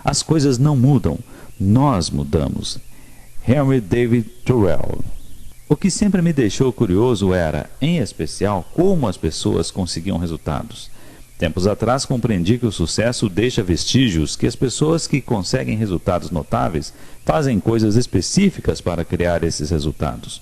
As coisas não mudam, nós mudamos. Henry David Thoreau. O que sempre me deixou curioso era, em especial, como as pessoas conseguiam resultados. Tempos atrás compreendi que o sucesso deixa vestígios, que as pessoas que conseguem resultados notáveis fazem coisas específicas para criar esses resultados.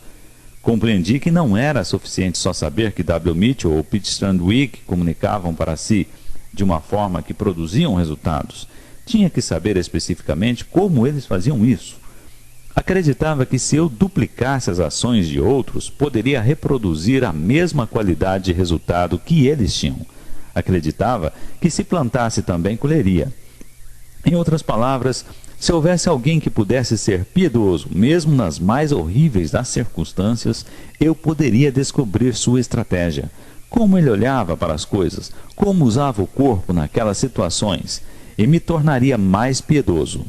Compreendi que não era suficiente só saber que W. Mitchell ou Pete Strandwick comunicavam para si de uma forma que produziam resultados. Tinha que saber especificamente como eles faziam isso. Acreditava que se eu duplicasse as ações de outros, poderia reproduzir a mesma qualidade de resultado que eles tinham. Acreditava que se plantasse também colheria. Em outras palavras, se houvesse alguém que pudesse ser piedoso, mesmo nas mais horríveis das circunstâncias, eu poderia descobrir sua estratégia. Como ele olhava para as coisas, como usava o corpo naquelas situações, e me tornaria mais piedoso.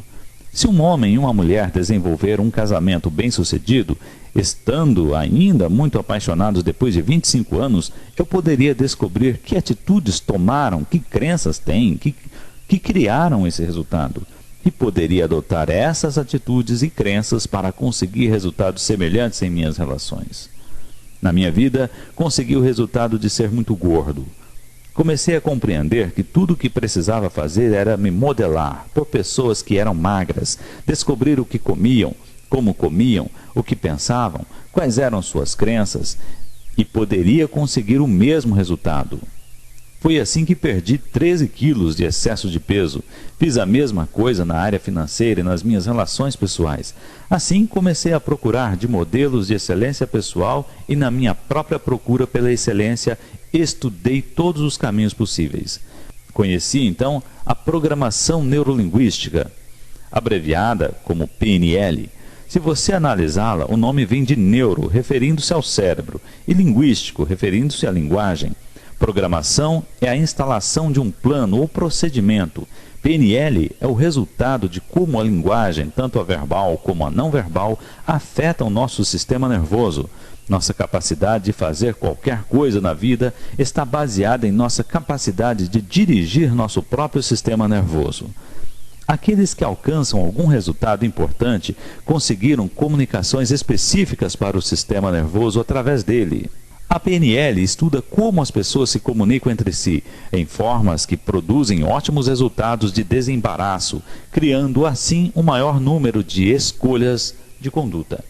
Se um homem e uma mulher desenvolveram um casamento bem-sucedido, estando ainda muito apaixonados depois de 25 anos, eu poderia descobrir que atitudes tomaram, que crenças têm, que criaram esse resultado. E poderia adotar essas atitudes e crenças para conseguir resultados semelhantes em minhas relações. Na minha vida, consegui o resultado de ser muito gordo. Comecei a compreender que tudo o que precisava fazer era me modelar por pessoas que eram magras, descobrir o que comiam, como comiam, o que pensavam, quais eram suas crenças, e poderia conseguir o mesmo resultado. Foi assim que perdi 13 quilos de excesso de peso. Fiz a mesma coisa na área financeira e nas minhas relações pessoais. Assim, comecei a procurar de modelos de excelência pessoal e na minha própria procura pela excelência, estudei todos os caminhos possíveis. Conheci, então, a programação neurolinguística, abreviada como PNL. Se você analisá-la, o nome vem de neuro, referindo-se ao cérebro, e linguístico, referindo-se à linguagem. Programação é a instalação de um plano ou procedimento. PNL é o resultado de como a linguagem, tanto a verbal como a não verbal, afeta o nosso sistema nervoso. Nossa capacidade de fazer qualquer coisa na vida está baseada em nossa capacidade de dirigir nosso próprio sistema nervoso. Aqueles que alcançam algum resultado importante conseguiram comunicações específicas para o sistema nervoso através dele. A PNL estuda como as pessoas se comunicam entre si, em formas que produzem ótimos resultados de desembaraço, criando assim um maior número de escolhas de conduta.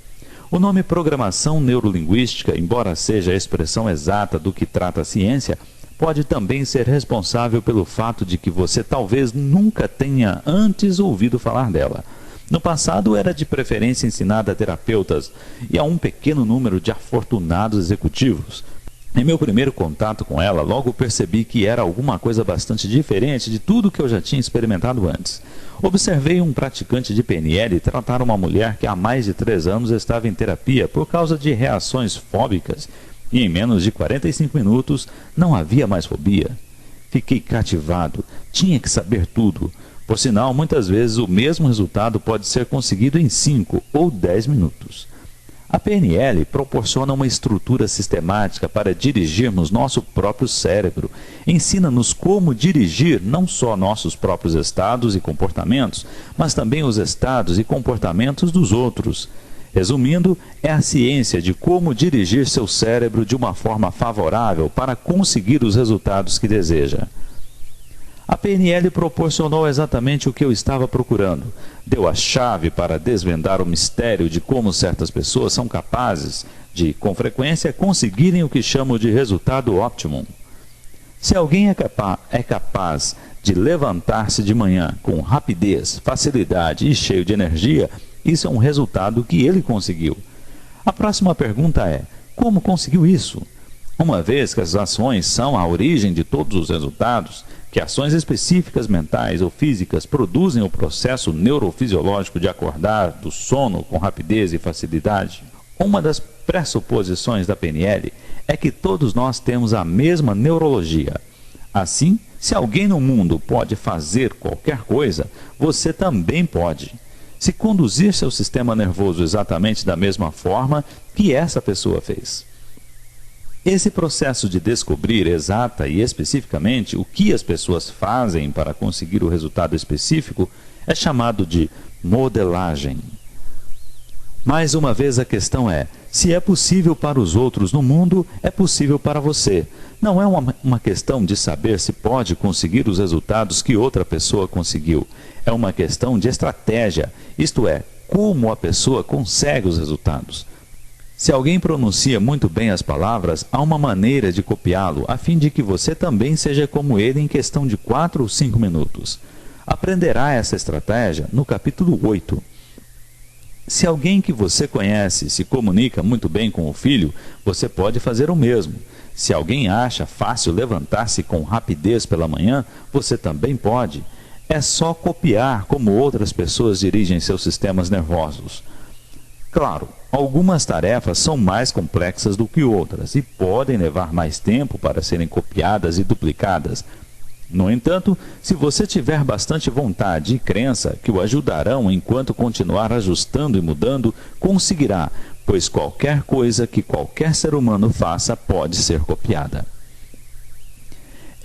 O nome programação neurolinguística, embora seja a expressão exata do que trata a ciência, pode também ser responsável pelo fato de que você talvez nunca tenha antes ouvido falar dela. No passado era de preferência ensinada a terapeutas e a um pequeno número de afortunados executivos. Em meu primeiro contato com ela, logo percebi que era alguma coisa bastante diferente de tudo que eu já tinha experimentado antes. Observei um praticante de PNL tratar uma mulher que há mais de 3 anos estava em terapia por causa de reações fóbicas e em menos de 45 minutos não havia mais fobia. Fiquei cativado, tinha que saber tudo. Por sinal, muitas vezes o mesmo resultado pode ser conseguido em 5 ou 10 minutos. A PNL proporciona uma estrutura sistemática para dirigirmos nosso próprio cérebro. Ensina-nos como dirigir não só nossos próprios estados e comportamentos, mas também os estados e comportamentos dos outros. Resumindo, é a ciência de como dirigir seu cérebro de uma forma favorável para conseguir os resultados que deseja. A PNL proporcionou exatamente o que eu estava procurando. Deu a chave para desvendar o mistério de como certas pessoas são capazes de, com frequência, conseguirem o que chamo de resultado óptimo. Se alguém é capaz de levantar-se de manhã com rapidez, facilidade e cheio de energia, isso é um resultado que ele conseguiu. A próxima pergunta é: como conseguiu isso? Uma vez que as ações são a origem de todos os resultados, que ações específicas mentais ou físicas produzem o processo neurofisiológico de acordar do sono com rapidez e facilidade, uma das pressuposições da PNL é que todos nós temos a mesma neurologia. Assim, se alguém no mundo pode fazer qualquer coisa, você também pode. Se conduzir seu sistema nervoso exatamente da mesma forma que essa pessoa fez. Esse processo de descobrir exata e especificamente o que as pessoas fazem para conseguir o resultado específico é chamado de modelagem. Mais uma vez a questão é, se é possível para os outros no mundo, é possível para você. Não é uma questão de saber se pode conseguir os resultados que outra pessoa conseguiu. É uma questão de estratégia, isto é, como a pessoa consegue os resultados. Se alguém pronuncia muito bem as palavras, há uma maneira de copiá-lo, a fim de que você também seja como ele em questão de 4 ou 5 minutos. Aprenderá essa estratégia no capítulo 8. Se alguém que você conhece se comunica muito bem com o filho, você pode fazer o mesmo. Se alguém acha fácil levantar-se com rapidez pela manhã, você também pode. É só copiar como outras pessoas dirigem seus sistemas nervosos. Claro, algumas tarefas são mais complexas do que outras e podem levar mais tempo para serem copiadas e duplicadas. No entanto, se você tiver bastante vontade e crença que o ajudarão enquanto continuar ajustando e mudando, conseguirá, pois qualquer coisa que qualquer ser humano faça pode ser copiada.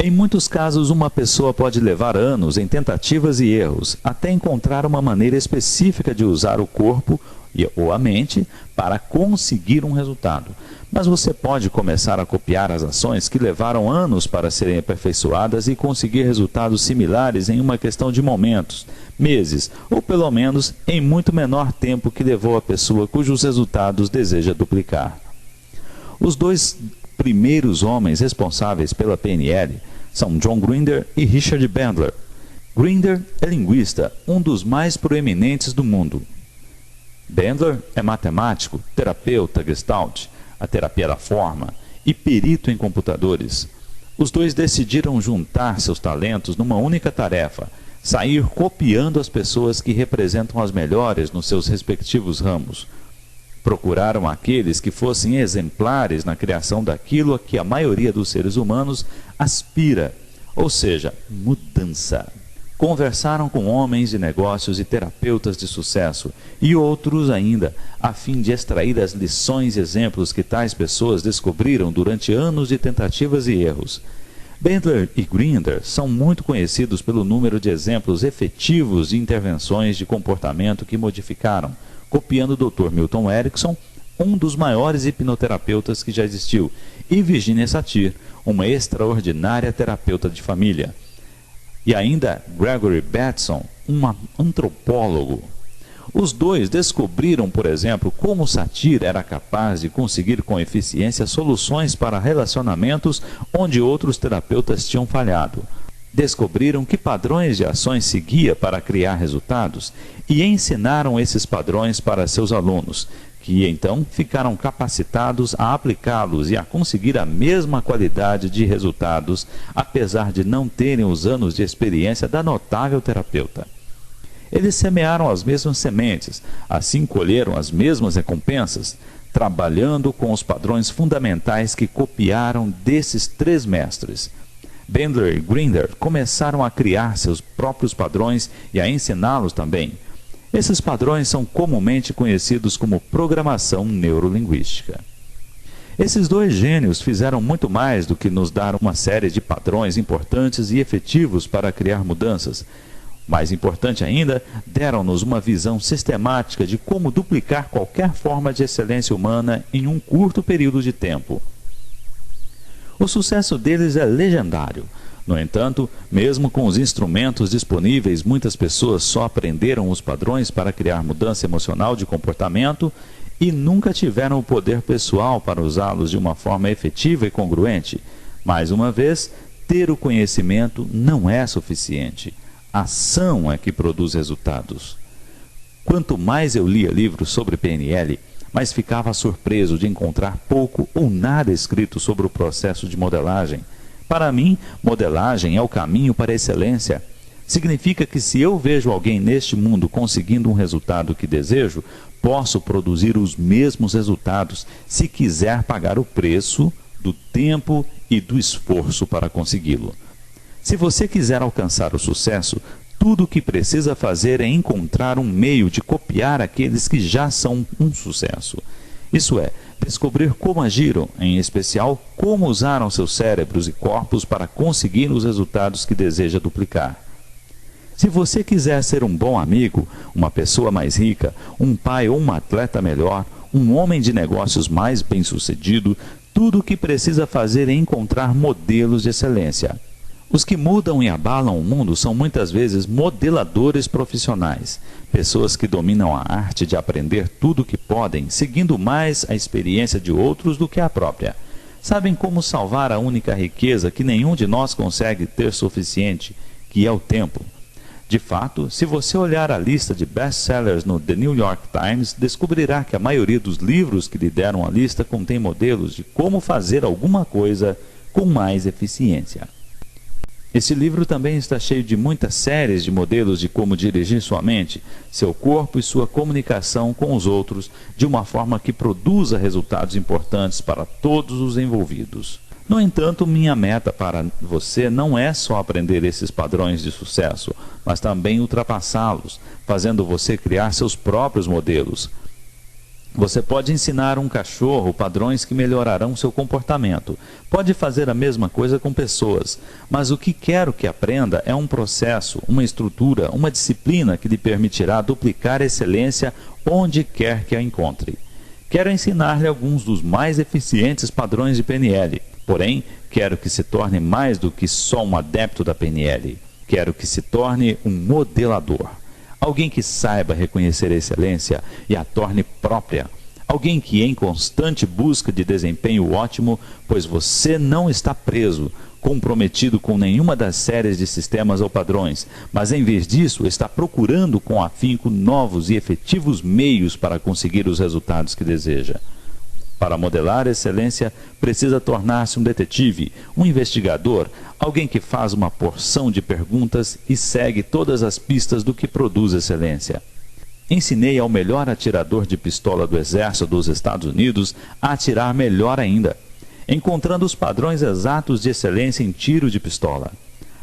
Em muitos casos, uma pessoa pode levar anos em tentativas e erros, até encontrar uma maneira específica de usar o corpo ou a mente para conseguir um resultado. Mas você pode começar a copiar as ações que levaram anos para serem aperfeiçoadas e conseguir resultados similares em uma questão de momentos, meses, ou pelo menos em muito menor tempo que levou a pessoa cujos resultados deseja duplicar. Os dois primeiros homens responsáveis pela PNL são John Grinder e Richard Bandler. Grinder é linguista, um dos mais proeminentes do mundo. Bandler é matemático, terapeuta Gestalt, a terapia da forma, e perito em computadores. Os dois decidiram juntar seus talentos numa única tarefa, sair copiando as pessoas que representam as melhores nos seus respectivos ramos. Procuraram aqueles que fossem exemplares na criação daquilo a que a maioria dos seres humanos aspira, ou seja, mudança. Conversaram com homens de negócios e terapeutas de sucesso, e outros ainda, a fim de extrair as lições e exemplos que tais pessoas descobriram durante anos de tentativas e erros. Bandler e Grinder são muito conhecidos pelo número de exemplos efetivos de intervenções de comportamento que modificaram, copiando o Dr. Milton Erickson, um dos maiores hipnoterapeutas que já existiu, e Virginia Satir, uma extraordinária terapeuta de família. E ainda Gregory Bateson, um antropólogo. Os dois descobriram, por exemplo, como Satir era capaz de conseguir com eficiência soluções para relacionamentos onde outros terapeutas tinham falhado. Descobriram que padrões de ações seguia para criar resultados e ensinaram esses padrões para seus alunos, que então ficaram capacitados a aplicá-los e a conseguir a mesma qualidade de resultados, apesar de não terem os anos de experiência da notável terapeuta. Eles semearam as mesmas sementes, assim colheram as mesmas recompensas, trabalhando com os padrões fundamentais que copiaram desses três mestres. Bandler e Grinder começaram a criar seus próprios padrões e a ensiná-los também. Esses padrões são comumente conhecidos como programação neurolinguística. Esses dois gênios fizeram muito mais do que nos dar uma série de padrões importantes e efetivos para criar mudanças. Mais importante ainda, deram-nos uma visão sistemática de como duplicar qualquer forma de excelência humana em um curto período de tempo. O sucesso deles é legendário. No entanto, mesmo com os instrumentos disponíveis, muitas pessoas só aprenderam os padrões para criar mudança emocional de comportamento e nunca tiveram o poder pessoal para usá-los de uma forma efetiva e congruente. Mais uma vez, ter o conhecimento não é suficiente. A ação é que produz resultados. Quanto mais eu lia livros sobre PNL, mais ficava surpreso de encontrar pouco ou nada escrito sobre o processo de modelagem. Para mim, modelagem é o caminho para a excelência. Significa que se eu vejo alguém neste mundo conseguindo um resultado que desejo, posso produzir os mesmos resultados se quiser pagar o preço do tempo e do esforço para consegui-lo. Se você quiser alcançar o sucesso, tudo o que precisa fazer é encontrar um meio de copiar aqueles que já são um sucesso. Isso é, descobrir como agiram, em especial como usaram seus cérebros e corpos para conseguir os resultados que deseja duplicar. Se você quiser ser um bom amigo, uma pessoa mais rica, um pai ou um atleta melhor, um homem de negócios mais bem-sucedido, tudo o que precisa fazer é encontrar modelos de excelência. Os que mudam e abalam o mundo são muitas vezes modeladores profissionais, pessoas que dominam a arte de aprender tudo o que podem, seguindo mais a experiência de outros do que a própria. Sabem como salvar a única riqueza que nenhum de nós consegue ter suficiente, que é o tempo. De fato, se você olhar a lista de best-sellers no The New York Times, descobrirá que a maioria dos livros que lideram a lista contém modelos de como fazer alguma coisa com mais eficiência. Esse livro também está cheio de muitas séries de modelos de como dirigir sua mente, seu corpo e sua comunicação com os outros de uma forma que produza resultados importantes para todos os envolvidos. No entanto, minha meta para você não é só aprender esses padrões de sucesso, mas também ultrapassá-los, fazendo você criar seus próprios modelos. Você pode ensinar um cachorro padrões que melhorarão seu comportamento. Pode fazer a mesma coisa com pessoas, mas o que quero que aprenda é um processo, uma estrutura, uma disciplina que lhe permitirá duplicar a excelência onde quer que a encontre. Quero ensinar-lhe alguns dos mais eficientes padrões de PNL. Porém, quero que se torne mais do que só um adepto da PNL. Quero que se torne um modelador. Alguém que saiba reconhecer a excelência e a torne própria. Alguém que em constante busca de desempenho ótimo, pois você não está preso, comprometido com nenhuma das séries de sistemas ou padrões, mas em vez disso está procurando com afinco novos e efetivos meios para conseguir os resultados que deseja. Para modelar excelência, precisa tornar-se um detetive, um investigador, alguém que faz uma porção de perguntas e segue todas as pistas do que produz excelência. Ensinei ao melhor atirador de pistola do Exército dos Estados Unidos a atirar melhor ainda, encontrando os padrões exatos de excelência em tiro de pistola.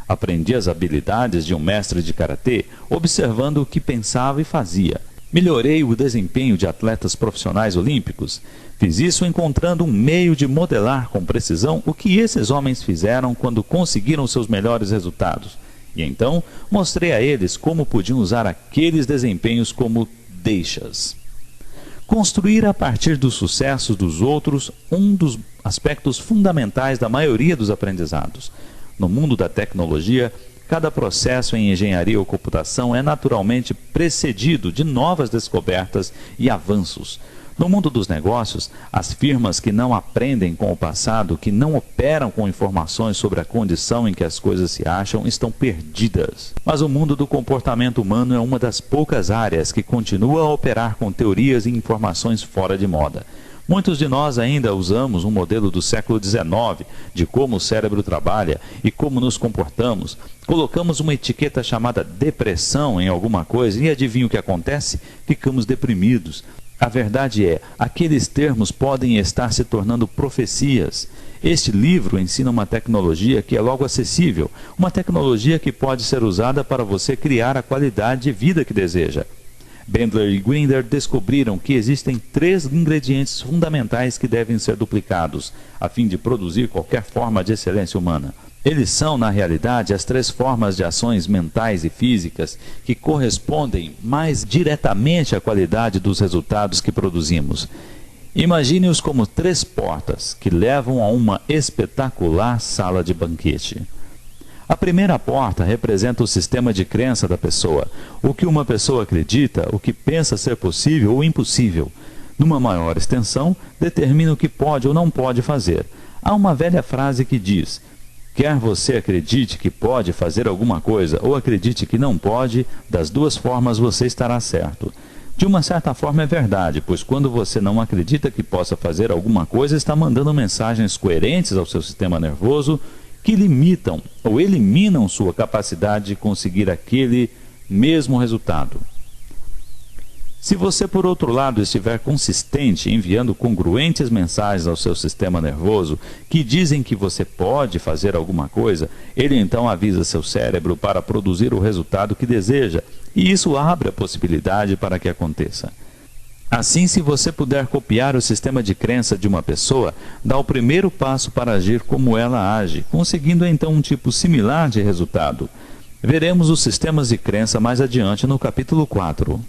Aprendi as habilidades de um mestre de karatê, observando o que pensava e fazia. Melhorei o desempenho de atletas profissionais olímpicos. Fiz isso encontrando um meio de modelar com precisão o que esses homens fizeram quando conseguiram seus melhores resultados. E então mostrei a eles como podiam usar aqueles desempenhos como deixas. Construir a partir dos sucessos dos outros um dos aspectos fundamentais da maioria dos aprendizados. No mundo da tecnologia, cada processo em engenharia ou computação é naturalmente precedido de novas descobertas e avanços. No mundo dos negócios, as firmas que não aprendem com o passado, que não operam com informações sobre a condição em que as coisas se acham, estão perdidas. Mas o mundo do comportamento humano é uma das poucas áreas que continua a operar com teorias e informações fora de moda. Muitos de nós ainda usamos um modelo do século XIX de como o cérebro trabalha e como nos comportamos. Colocamos uma etiqueta chamada depressão em alguma coisa e adivinha o que acontece? Ficamos deprimidos. A verdade é, aqueles termos podem estar se tornando profecias. Este livro ensina uma tecnologia que é logo acessível, uma tecnologia que pode ser usada para você criar a qualidade de vida que deseja. Bandler e Grinder descobriram que existem 3 ingredientes fundamentais que devem ser duplicados, a fim de produzir qualquer forma de excelência humana. Eles são, na realidade, as 3 formas de ações mentais e físicas que correspondem mais diretamente à qualidade dos resultados que produzimos. Imagine-os como 3 portas que levam a uma espetacular sala de banquete. A primeira porta representa o sistema de crença da pessoa, o que uma pessoa acredita, o que pensa ser possível ou impossível. Numa maior extensão, determina o que pode ou não pode fazer. Há uma velha frase que diz: quer você acredite que pode fazer alguma coisa ou acredite que não pode, das 2 formas você estará certo. De uma certa forma é verdade, pois quando você não acredita que possa fazer alguma coisa, está mandando mensagens coerentes ao seu sistema nervoso que limitam ou eliminam sua capacidade de conseguir aquele mesmo resultado. Se você, por outro lado, estiver consistente enviando congruentes mensagens ao seu sistema nervoso que dizem que você pode fazer alguma coisa, ele então avisa seu cérebro para produzir o resultado que deseja, e isso abre a possibilidade para que aconteça. Assim, se você puder copiar o sistema de crença de uma pessoa, dá o primeiro passo para agir como ela age, conseguindo então um tipo similar de resultado. Veremos os sistemas de crença mais adiante no capítulo 4.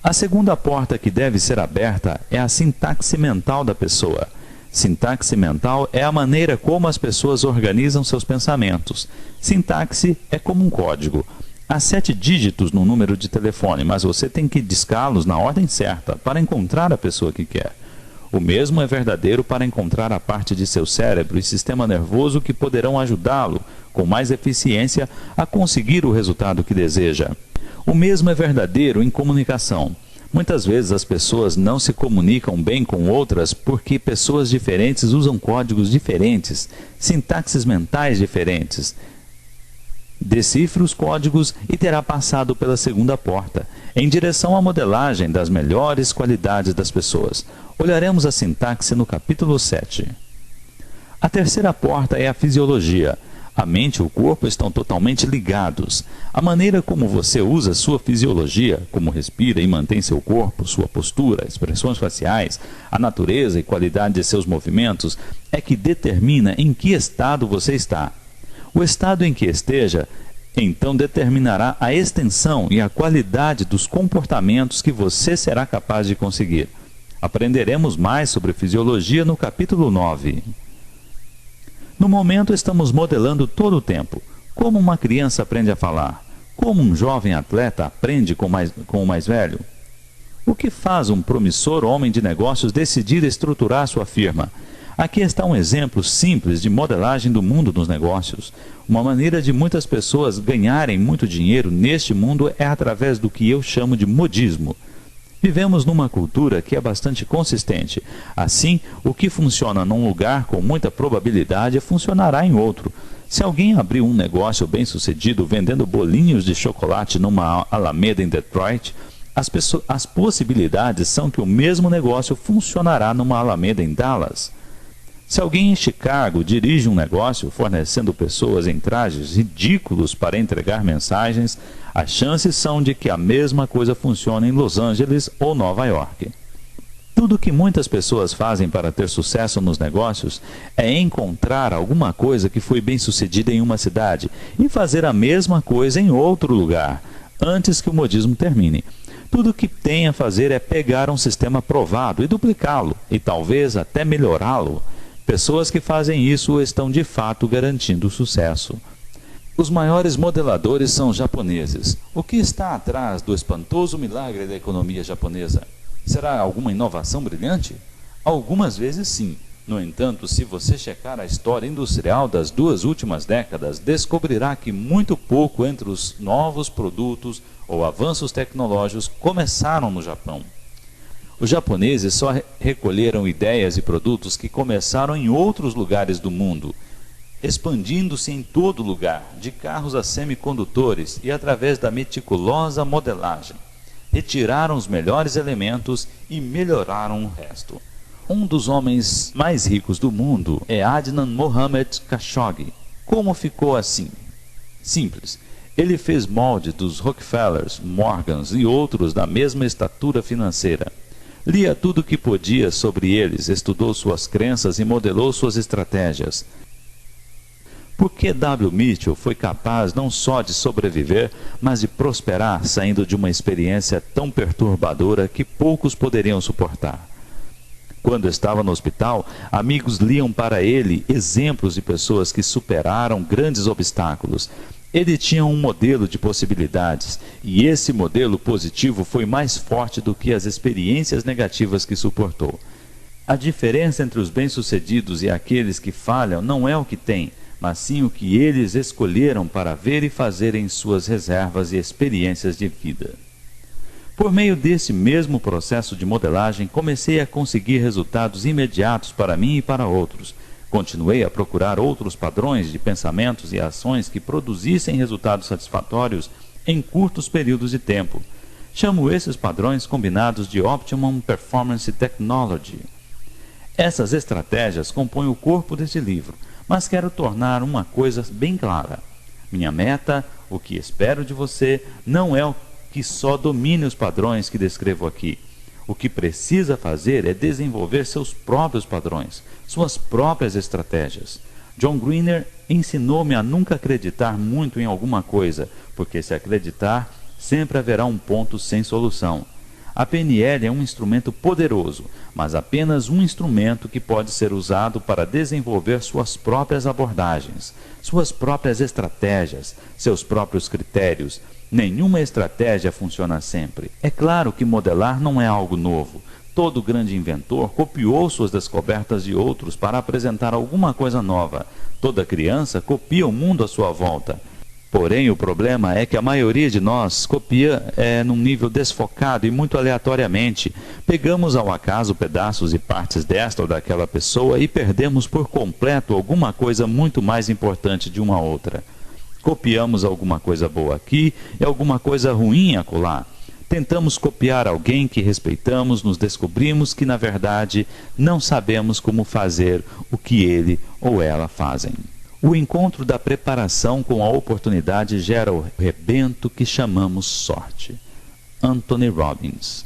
A segunda porta que deve ser aberta é a sintaxe mental da pessoa. Sintaxe mental é a maneira como as pessoas organizam seus pensamentos. Sintaxe é como um código. Há 7 dígitos no número de telefone, mas você tem que discá-los na ordem certa para encontrar a pessoa que quer. O mesmo é verdadeiro para encontrar a parte de seu cérebro e sistema nervoso que poderão ajudá-lo, com mais eficiência, a conseguir o resultado que deseja. O mesmo é verdadeiro em comunicação. Muitas vezes as pessoas não se comunicam bem com outras porque pessoas diferentes usam códigos diferentes, sintaxes mentais diferentes. Decifre os códigos e terá passado pela segunda porta, em direção à modelagem das melhores qualidades das pessoas. Olharemos a sintaxe no capítulo 7. A terceira porta é a fisiologia. A mente e o corpo estão totalmente ligados. A maneira como você usa sua fisiologia, como respira e mantém seu corpo, sua postura, expressões faciais, a natureza e qualidade de seus movimentos, é que determina em que estado você está. O estado em que esteja, então determinará a extensão e a qualidade dos comportamentos que você será capaz de conseguir. Aprenderemos mais sobre fisiologia no capítulo 9. No momento estamos modelando todo o tempo. Como uma criança aprende a falar? Como um jovem atleta aprende com o mais velho? O que faz um promissor homem de negócios decidir estruturar sua firma? Aqui está um exemplo simples de modelagem do mundo dos negócios. Uma maneira de muitas pessoas ganharem muito dinheiro neste mundo é através do que eu chamo de modismo. Vivemos numa cultura que é bastante consistente. Assim, o que funciona num lugar com muita probabilidade funcionará em outro. Se alguém abrir um negócio bem-sucedido vendendo bolinhos de chocolate numa alameda em Detroit, as possibilidades são que o mesmo negócio funcionará numa alameda em Dallas. Se alguém em Chicago dirige um negócio fornecendo pessoas em trajes ridículos para entregar mensagens, as chances são de que a mesma coisa funcione em Los Angeles ou Nova York. Tudo o que muitas pessoas fazem para ter sucesso nos negócios é encontrar alguma coisa que foi bem sucedida em uma cidade e fazer a mesma coisa em outro lugar, antes que o modismo termine. Tudo o que tem a fazer é pegar um sistema provado e duplicá-lo, e talvez até melhorá-lo. Pessoas que fazem isso estão de fato garantindo sucesso. Os maiores modeladores são japoneses. O que está atrás do espantoso milagre da economia japonesa? Será alguma inovação brilhante? Algumas vezes sim. No entanto, se você checar a história industrial das 2 últimas décadas, descobrirá que muito pouco entre os novos produtos ou avanços tecnológicos começaram no Japão. Os japoneses só recolheram ideias e produtos que começaram em outros lugares do mundo, expandindo-se em todo lugar, de carros a semicondutores e através da meticulosa modelagem. Retiraram os melhores elementos e melhoraram o resto. Um dos homens mais ricos do mundo é Adnan Mohamed Khashoggi. Como ficou assim? Simples. Ele fez molde dos Rockefellers, Morgans e outros da mesma estatura financeira. Lia tudo o que podia sobre eles, estudou suas crenças e modelou suas estratégias. Por que W. Mitchell foi capaz não só de sobreviver, mas de prosperar saindo de uma experiência tão perturbadora que poucos poderiam suportar? Quando estava no hospital, amigos liam para ele exemplos de pessoas que superaram grandes obstáculos. Ele tinha um modelo de possibilidades, e esse modelo positivo foi mais forte do que as experiências negativas que suportou. A diferença entre os bem-sucedidos e aqueles que falham não é o que têm, mas sim o que eles escolheram para ver e fazer em suas reservas e experiências de vida. Por meio desse mesmo processo de modelagem, comecei a conseguir resultados imediatos para mim e para outros. Continuei a procurar outros padrões de pensamentos e ações que produzissem resultados satisfatórios em curtos períodos de tempo. Chamo esses padrões combinados de Optimum Performance Technology. Essas estratégias compõem o corpo desse livro, mas quero tornar uma coisa bem clara. Minha meta, o que espero de você, não é o que só domine os padrões que descrevo aqui. O que precisa fazer é desenvolver seus próprios padrões, suas próprias estratégias. John Greener ensinou-me a nunca acreditar muito em alguma coisa, porque se acreditar, sempre haverá um ponto sem solução. A PNL é um instrumento poderoso, mas apenas um instrumento que pode ser usado para desenvolver suas próprias abordagens, suas próprias estratégias, seus próprios critérios. Nenhuma estratégia funciona sempre. É claro que modelar não é algo novo. Todo grande inventor copiou suas descobertas de outros para apresentar alguma coisa nova. Toda criança copia o mundo à sua volta. Porém, o problema é que a maioria de nós copia num nível desfocado e muito aleatoriamente. Pegamos ao acaso pedaços e partes desta ou daquela pessoa e perdemos por completo alguma coisa muito mais importante de uma outra. Copiamos alguma coisa boa aqui e alguma coisa ruim acolá. Tentamos copiar alguém que respeitamos, nos descobrimos que, na verdade, não sabemos como fazer o que ele ou ela fazem. O encontro da preparação com a oportunidade gera o rebento que chamamos sorte. Anthony Robbins.